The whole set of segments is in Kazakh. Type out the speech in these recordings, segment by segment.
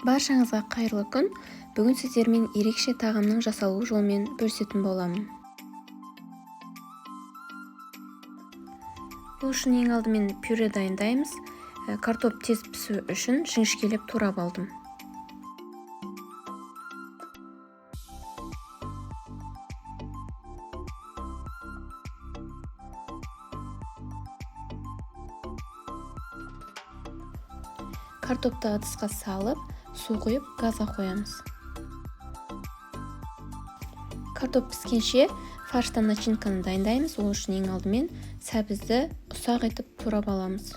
Баршаңызға қайырлы күн. Бүгін сіздермен ерекше тағамның жасалу жолымен бөлісетін боламын. Бұл үшін ең алдымен пюре дайындаймыз. Картоп тез пісу үшін жіңішкелеп турап алдым. Картопты ыдысқа салып, су құйып, газға қоямыз. Картоп піскенше фарштан начинканы дайындаймыз. Ол үшін ең алдымен сәбізді ұсақ етіп турап аламыз.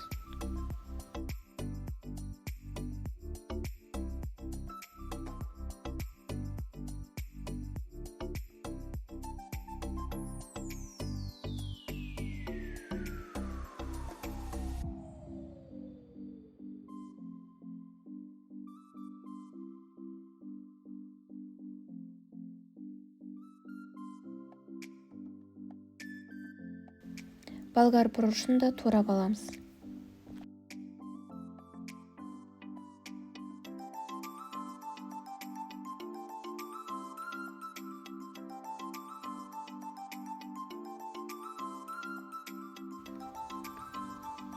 Болгар бұрышын да турап аламыз.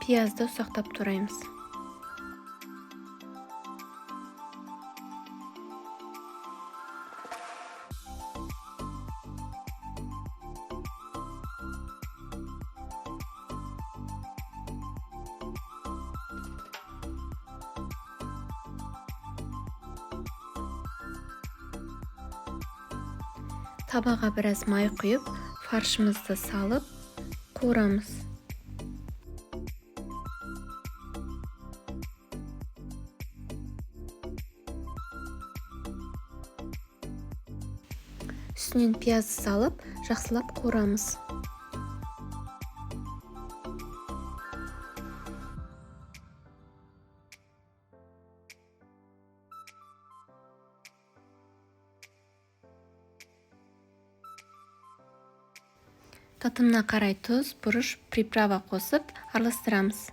Пиязды ұсақтап тураймыз. Табаға біраз май құйып, фаршымызды салып, қуырамыз. Үстінен пияз салып, жақсылап қуырамыз. Татымына қарай тұз, бұрыш, приправа қосып, араластырамыз.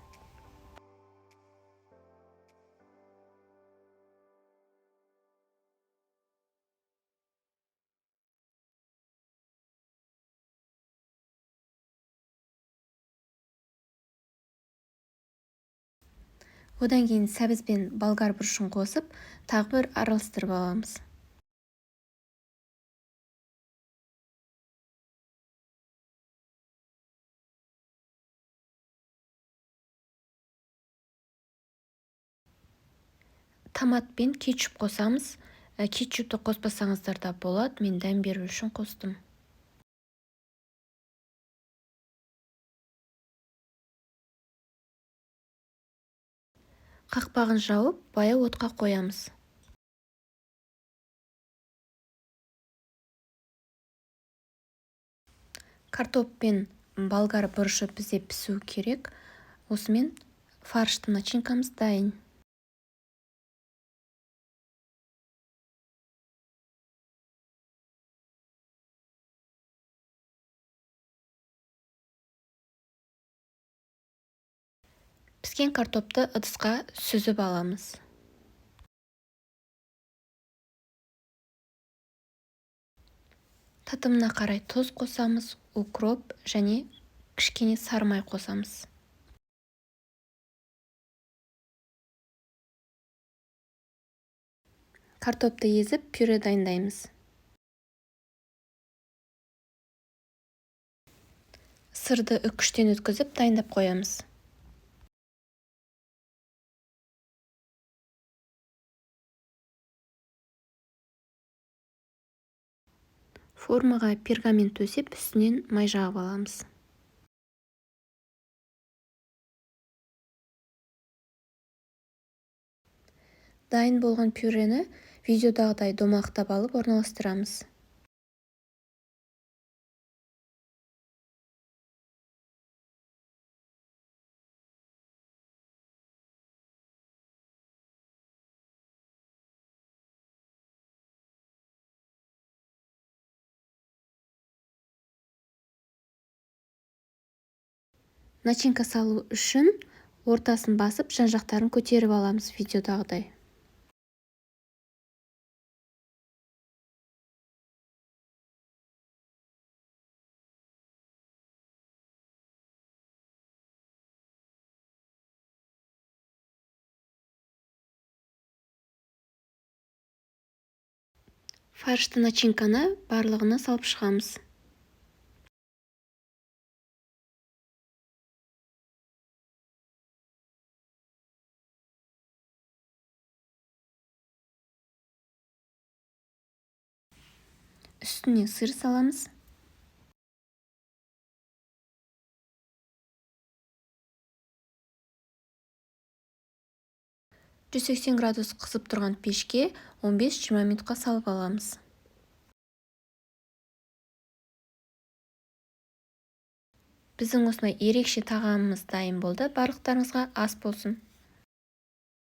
Одан кейін сәбіз бен болгар бұрышын қосып, тағы бір араластырып аламыз. Томат пен кетчуп қосамыз. Кетчупты қоспасаңыздар да болады, мен дәм беру үшін қостым. Қақпағын жауып, баяу отқа қоямыз. Картоп пен болгар бұрышы бізде пісу керек. Осымен фаршты начинкамыз дайын. Піскен картопты ыдысқа сүзіп аламыз. Татымына қарай тұз қосамыз, укроп және кішкене сары май қосамыз. Картопты езіп, пюре дайындаймыз. Сырды үккіштен өткізіп, дайындап қоямыз. Формаға пергамент төсеп, үстінен май жағып аламыз. Дайын болған пюрені видеодағыдай домалақтап алып орналастырамыз. Начинка салу үшін ортасын басып, жан-жақтарын көтеріп аламыз видеодағыдай. Фаршты начинканы барлығына салып шығамыз. Үстіне сыр саламыз. градус қызып тұрған пешке 15-20 минутқа салып аламыз. Біздің осындай ерекше тағамымыз дайын болды. Барлықтарыңызға ас болсын.